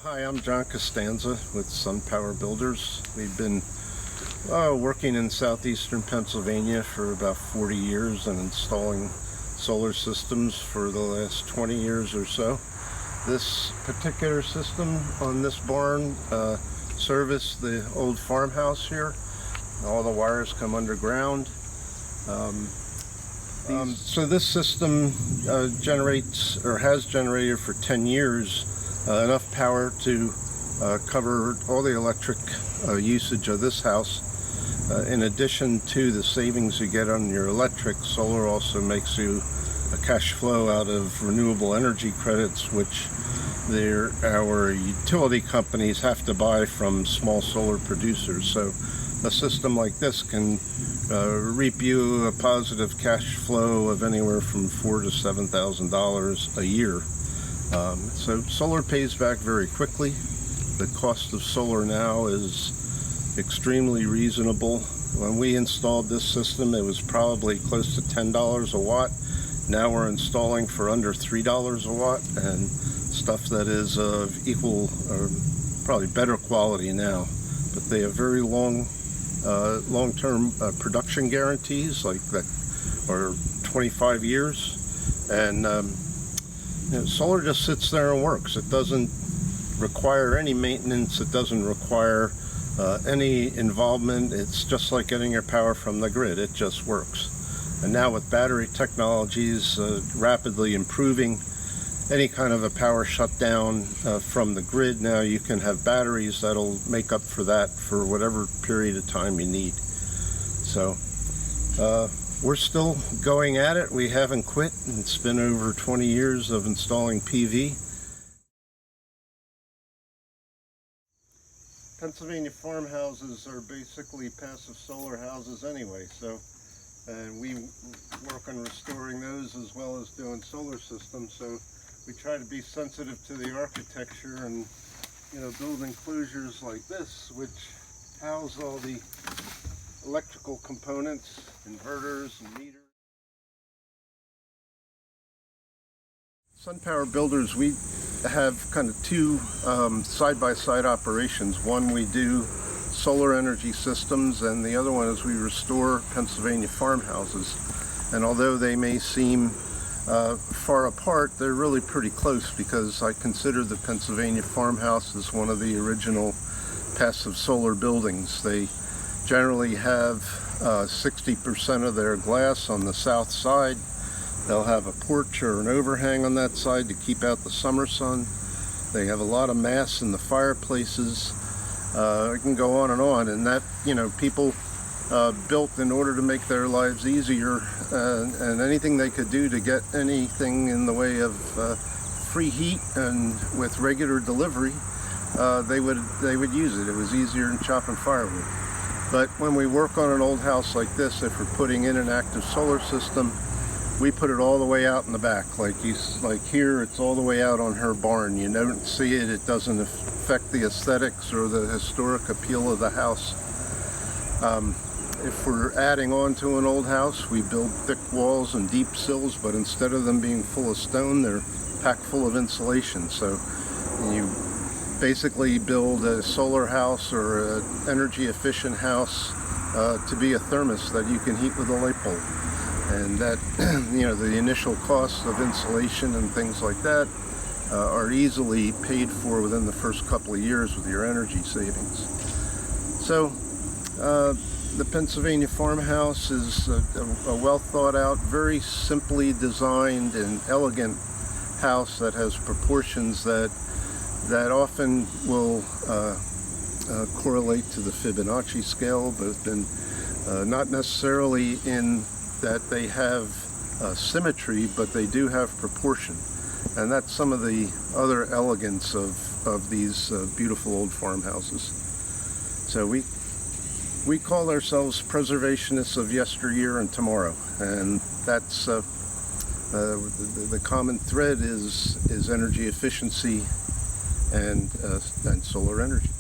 Hi, I'm John Costanza with SunPower Builders. We've been working in southeastern Pennsylvania for about 40 years and installing solar systems for the last 20 years or so. This particular system on this barn serviced the old farmhouse here. All the wires come underground. So this system generates, or has generated for 10 years, enough power to cover all the electric usage of this house. In addition to the savings you get on your electric, solar also makes you a cash flow out of renewable energy credits, which our utility companies have to buy from small solar producers. So a system like this can reap you a positive cash flow of anywhere from $4,000 to $7,000 a year. So solar pays back very quickly. The cost of solar now is extremely reasonable. When we installed this system, it was probably close to $10 a watt. Now we're installing for under $3 a watt, and stuff that is of equal or probably better quality now. But they have very long-term production guarantees, like that, or 25 years, and solar just sits there and works. It doesn't require any maintenance. It doesn't require any involvement. It's just like getting your power from the grid. It just works. And now with battery technologies rapidly improving, any kind of a power shutdown from the grid, now you can have batteries that'll make up for that for whatever period of time you need. So we're still going at it. We haven't quit. It's been over 20 years of installing PV. Pennsylvania farmhouses are basically passive solar houses anyway, and we work on restoring those as well as doing solar systems. So we try to be sensitive to the architecture and, build enclosures like this, which house all the electrical components, inverters and meters. SunPower Builders, we have kind of two side-by-side operations. One, we do solar energy systems, and the other one is we restore Pennsylvania farmhouses. And although they may seem far apart, they're really pretty close, because I consider the Pennsylvania farmhouse as one of the original passive solar buildings. They generally have 60% of their glass on the south side. They'll have a porch or an overhang on that side to keep out the summer sun. They have a lot of mass in the fireplaces. I can go on, and that, people built in order to make their lives easier, and anything they could do to get anything in the way of free heat and with regular delivery, they would use it. It was easier than chopping firewood. But when we work on an old house like this, if we're putting in an active solar system, we put it all the way out in the back. Like here, it's all the way out on her barn. You don't see it. It doesn't affect the aesthetics or the historic appeal of the house. If we're adding on to an old house, we build thick walls and deep sills, but instead of them being full of stone, they're packed full of insulation. So you basically build a solar house or an energy efficient house to be a thermos that you can heat with a light bulb. And that, the initial costs of insulation and things like that are easily paid for within the first couple of years with your energy savings. So the Pennsylvania farmhouse is a well thought out, very simply designed and elegant house that has proportions that often will correlate to the Fibonacci scale, both in not necessarily in that they have symmetry, but they do have proportion. And that's some of the other elegance of these beautiful old farmhouses. So we call ourselves preservationists of yesteryear and tomorrow, and that's the common thread is energy efficiency and solar energy.